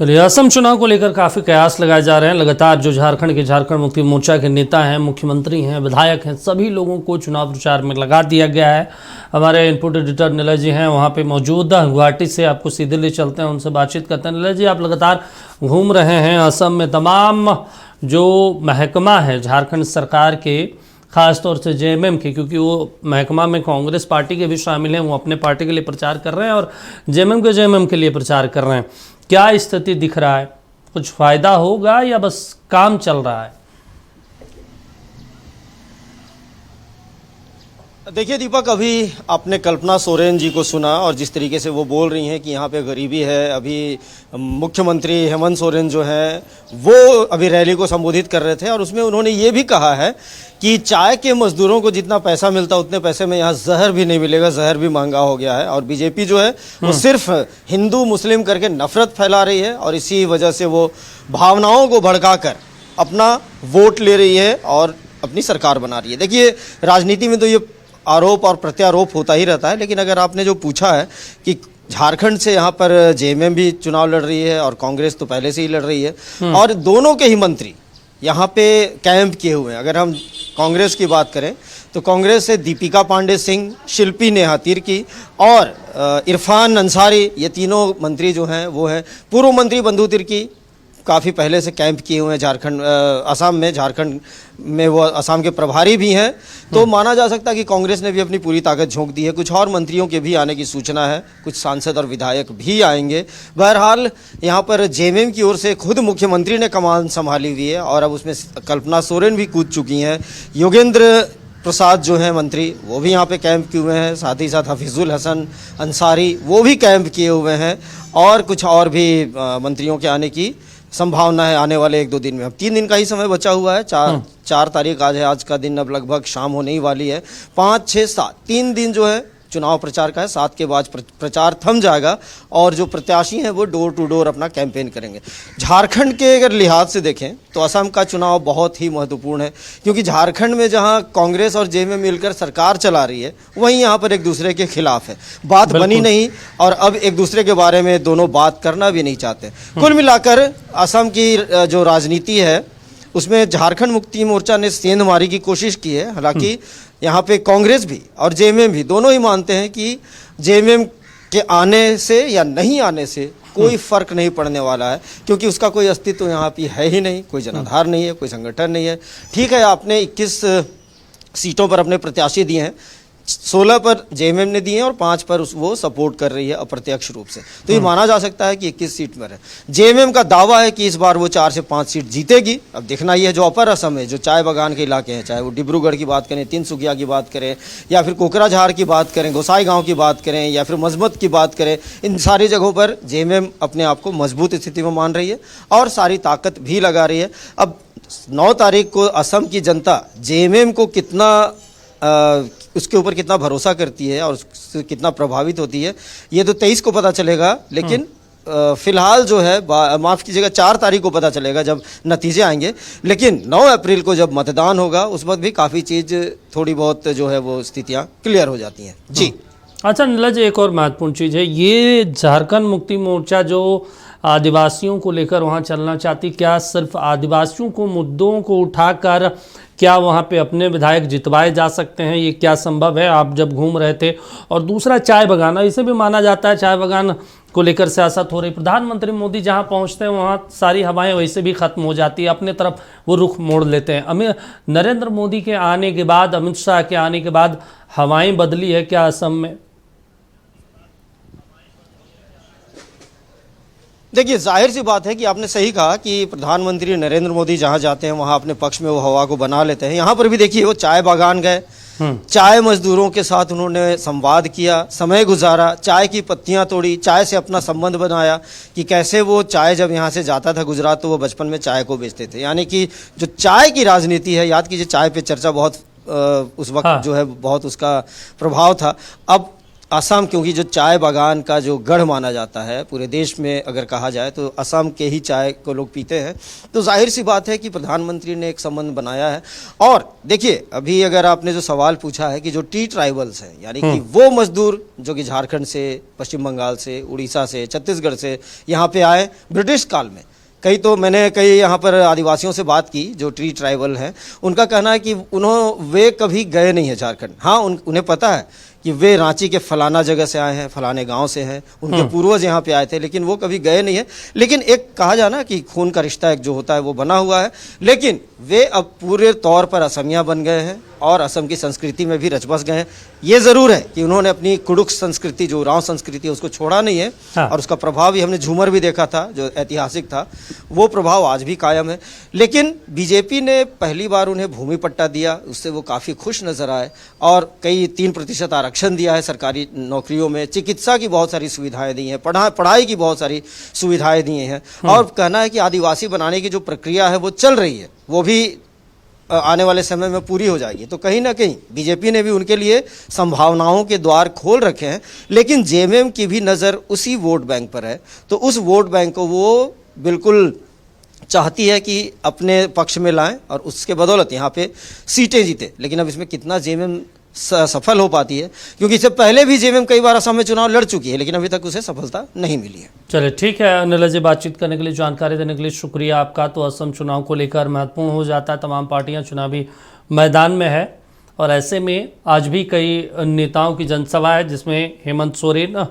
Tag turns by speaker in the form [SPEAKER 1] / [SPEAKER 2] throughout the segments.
[SPEAKER 1] चलिए, असम चुनाव को लेकर काफ़ी कयास लगाए जा रहे हैं। लगातार जो झारखंड मुक्ति मोर्चा के नेता हैं, मुख्यमंत्री हैं, विधायक हैं, सभी लोगों को चुनाव प्रचार में लगा दिया गया है। हमारे इनपुट एडिटर निलय जी हैं वहाँ पे मौजूद। गुवाहाटी से आपको सीधे ले चलते हैं, उनसे बातचीत करते हैं। निलय जी, आप लगातार घूम रहे हैं असम में। तमाम जो महकमा है झारखंड सरकार के, खासतौर से जेएमएम के, क्योंकि वो महकमा में कांग्रेस पार्टी के भी शामिल हैं, वो अपने पार्टी के लिए प्रचार कर रहे हैं और जेएमएम के लिए प्रचार कर रहे हैं। क्या स्थिति दिख रहा है? कुछ फायदा होगा या बस काम चल रहा है?
[SPEAKER 2] देखिए दीपक, अभी आपने कल्पना सोरेन जी को सुना और जिस तरीके से वो बोल रही हैं कि यहाँ पे गरीबी है। अभी मुख्यमंत्री हेमंत सोरेन जो है वो अभी रैली को संबोधित कर रहे थे और उसमें उन्होंने ये भी कहा है कि चाय के मजदूरों को जितना पैसा मिलता उतने पैसे में यहाँ जहर भी नहीं मिलेगा, जहर भी महंगा हो गया है। और बीजेपी जो है वो सिर्फ हिंदू मुस्लिम करके नफरत फैला रही है और इसी वजह से वो भावनाओं को भड़काकर अपना वोट ले रही है और अपनी सरकार बना रही है। देखिए, राजनीति में तो ये आरोप और प्रत्यारोप होता ही रहता है, लेकिन अगर आपने जो पूछा है कि झारखंड से यहाँ पर जेएमएम भी चुनाव लड़ रही है और कांग्रेस तो पहले से ही लड़ रही है और दोनों के ही मंत्री यहाँ पे कैंप किए हुए हैं। अगर हम कांग्रेस की बात करें तो कांग्रेस से दीपिका पांडे सिंह, शिल्पी नेहा तिर्की और इरफान अंसारी, ये तीनों मंत्री जो हैं वो हैं। पूर्व मंत्री बंधु तिर्की काफ़ी पहले से कैंप किए हुए हैं असम में। झारखंड में वो असम के प्रभारी भी हैं। तो माना जा सकता है कि कांग्रेस ने भी अपनी पूरी ताकत झोंक दी है। कुछ और मंत्रियों के भी आने की सूचना है, कुछ सांसद और विधायक भी आएंगे। बहरहाल यहाँ पर जेएमएम की ओर से खुद मुख्यमंत्री ने कमान संभाली हुई है और अब उसमें कल्पना सोरेन भी कूद चुकी हैं। योगेंद्र प्रसाद जो हैं मंत्री, वो भी यहाँ पे कैंप किए हुए हैं। साथ ही साथ हफीजुल हसन अंसारी वो भी कैंप किए हुए हैं और कुछ और भी मंत्रियों के आने की संभावना है आने वाले 1-2 दिन में। अब 3 दिन का ही समय बचा हुआ है। 4 तारीख आज है, आज का दिन अब लगभग शाम होने ही वाली है। 5, 6, 7 3 दिन जो है चुनाव प्रचार का है। 7 के बाद प्रचार थम जाएगा और जो प्रत्याशी हैं वो डोर टू डोर अपना कैंपेन करेंगे। झारखंड के अगर लिहाज से देखें तो असम का चुनाव बहुत ही महत्वपूर्ण है, क्योंकि झारखंड में जहां कांग्रेस और जेएमएम मिलकर सरकार चला रही है, वहीं यहाँ पर एक दूसरे के खिलाफ है। बात बनी नहीं और अब एक दूसरे के बारे में दोनों बात करना भी नहीं चाहते। कुल मिलाकर असम की जो राजनीति है उसमें झारखंड मुक्ति मोर्चा ने सेंधमारी की कोशिश की है। हालांकि यहाँ पे कांग्रेस भी और जेएमएम भी दोनों ही मानते हैं कि जेएमएम के आने से या नहीं आने से कोई फर्क नहीं पड़ने वाला है, क्योंकि उसका कोई अस्तित्व यहाँ पे है ही नहीं, कोई जनाधार नहीं है, कोई संगठन नहीं है। ठीक है, आपने 21 सीटों पर अपने प्रत्याशी दिए हैं, 16 पर जेएमएम ने दिए हैं और 5 पर वो सपोर्ट कर रही है अप्रत्यक्ष रूप से। तो ये माना जा सकता है कि 21 सीट पर है। जेएमएम का दावा है कि इस बार वो 4 से 5 सीट जीतेगी। अब देखना ये है जो अपर असम है, जो चाय बागान के इलाके हैं, चाहे वो डिब्रूगढ़ की बात करें, तिनसुकिया की बात करें या फिर कोकराझार की बात करें, गोसाईगांव की बात करें या फिर मजमत की बात करें, इन सारी जगहों पर जेएमएम अपने आप को मजबूत स्थिति में मान रही है और सारी ताकत भी लगा रही है। अब 9 तारीख को असम की जनता जेएमएम को उसके ऊपर कितना भरोसा करती है और उससे कितना प्रभावित होती है, ये तो 23 को पता चलेगा। लेकिन फिलहाल जो है माफ़ कीजिएगा 4 तारीख को पता चलेगा जब नतीजे आएंगे। लेकिन 9 अप्रैल को जब मतदान होगा उस वक्त भी काफ़ी चीज़ थोड़ी बहुत जो है वो स्थितियाँ क्लियर हो जाती हैं। जी
[SPEAKER 1] अच्छा नीलज, एक और महत्वपूर्ण चीज़ है, ये झारखंड मुक्ति मोर्चा जो आदिवासियों को लेकर वहाँ चलना चाहती, क्या सिर्फ आदिवासियों को मुद्दों को उठाकर क्या वहाँ पे अपने विधायक जितवाए जा सकते हैं? ये क्या संभव है? आप जब घूम रहे थे। और दूसरा चाय बगान, इसे भी माना जाता है चाय बगान को लेकर सियासत हो रही। प्रधानमंत्री मोदी जहाँ पहुँचते हैं वहाँ सारी हवाएं वैसे भी खत्म हो जाती है, अपने तरफ वो रुख मोड़ लेते हैं। नरेंद्र मोदी के आने के बाद, अमित शाह के आने के बाद हवाएं बदली है क्या असम में?
[SPEAKER 2] देखिए, जाहिर सी बात है कि आपने सही कहा कि प्रधानमंत्री नरेंद्र मोदी जहां जाते हैं वहां अपने पक्ष में वो हवा को बना लेते हैं। यहाँ पर भी देखिए वो चाय बागान गए, चाय मजदूरों के साथ उन्होंने संवाद किया, समय गुजारा, चाय की पत्तियां तोड़ी, चाय से अपना संबंध बनाया कि कैसे वो चाय जब यहाँ से जाता था गुजरात तो वो बचपन में चाय को बेचते थे। यानी कि जो चाय की राजनीति है, याद कीजिए चाय पे चर्चा बहुत उस वक्त जो है बहुत उसका प्रभाव था। अब असम, क्योंकि जो चाय बागान का जो गढ़ माना जाता है पूरे देश में, अगर कहा जाए तो असम के ही चाय को लोग पीते हैं, तो जाहिर सी बात है कि प्रधानमंत्री ने एक संबंध बनाया है। और देखिए, अभी अगर आपने जो सवाल पूछा है कि जो टी ट्राइबल्स हैं, यानी कि वो मजदूर जो कि झारखंड से, पश्चिम बंगाल से, उड़ीसा से, छत्तीसगढ़ से यहाँ पे आए ब्रिटिश काल में, मैंने कई यहाँ पर आदिवासियों से बात की जो ट्री ट्राइबल हैं, उनका कहना है कि वे कभी गए नहीं हैं झारखंड। हाँ, उन्हें पता है कि वे रांची के फलाना जगह से आए हैं, फलाने गांव से हैं, उनके पूर्वज यहाँ पे आए थे, लेकिन वो कभी गए नहीं है। लेकिन एक कहा जाना कि खून का रिश्ता एक जो होता है वो बना हुआ है, लेकिन वे अब पूरे तौर पर असमिया बन गए हैं और असम की संस्कृति में भी रच बस गए हैं। ये ज़रूर है कि उन्होंने अपनी कुडुख संस्कृति, जो उरांव संस्कृति है, उसको छोड़ा नहीं है।
[SPEAKER 1] हाँ।
[SPEAKER 2] और उसका प्रभाव भी, हमने झूमर भी देखा था जो ऐतिहासिक था, वो प्रभाव आज भी कायम है। लेकिन बीजेपी ने पहली बार उन्हें भूमि पट्टा दिया, उससे वो काफ़ी खुश नजर आए और कई 3% आरक्षण दिया है सरकारी नौकरियों में, चिकित्सा की बहुत सारी सुविधाएं दी हैं, पढ़ाई की बहुत सारी सुविधाएं दी हैं। और कहना है कि आदिवासी बनाने की जो प्रक्रिया है वो चल रही है, वो भी आने वाले समय में पूरी हो जाएगी। तो कहीं ना कहीं बीजेपी ने भी उनके लिए संभावनाओं के द्वार खोल रखे हैं। लेकिन जेएमएम की भी नज़र उसी वोट बैंक पर है, तो उस वोट बैंक को वो बिल्कुल चाहती है कि अपने पक्ष में लाएं और उसके बदौलत यहाँ पे सीटें जीते। लेकिन अब इसमें कितना जेएमएम सफल हो पाती है, क्योंकि इससे पहले भी जेएमएम कई बार असम में चुनाव लड़ चुकी है, लेकिन अभी तक उसे सफलता नहीं मिली है।
[SPEAKER 1] चलिए ठीक है अनिल जी, बातचीत करने के लिए, जानकारी देने के लिए शुक्रिया आपका। तो असम चुनाव को लेकर महत्वपूर्ण हो जाता है, तमाम पार्टियां चुनावी मैदान में है और ऐसे में आज भी कई नेताओं की जनसभा है, जिसमें हेमंत सोरेन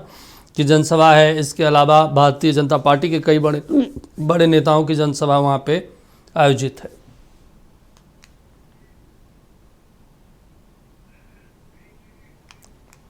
[SPEAKER 1] की जनसभा है। इसके अलावा भारतीय जनता पार्टी के कई बड़े नेताओं की जनसभा वहाँ पे आयोजित है।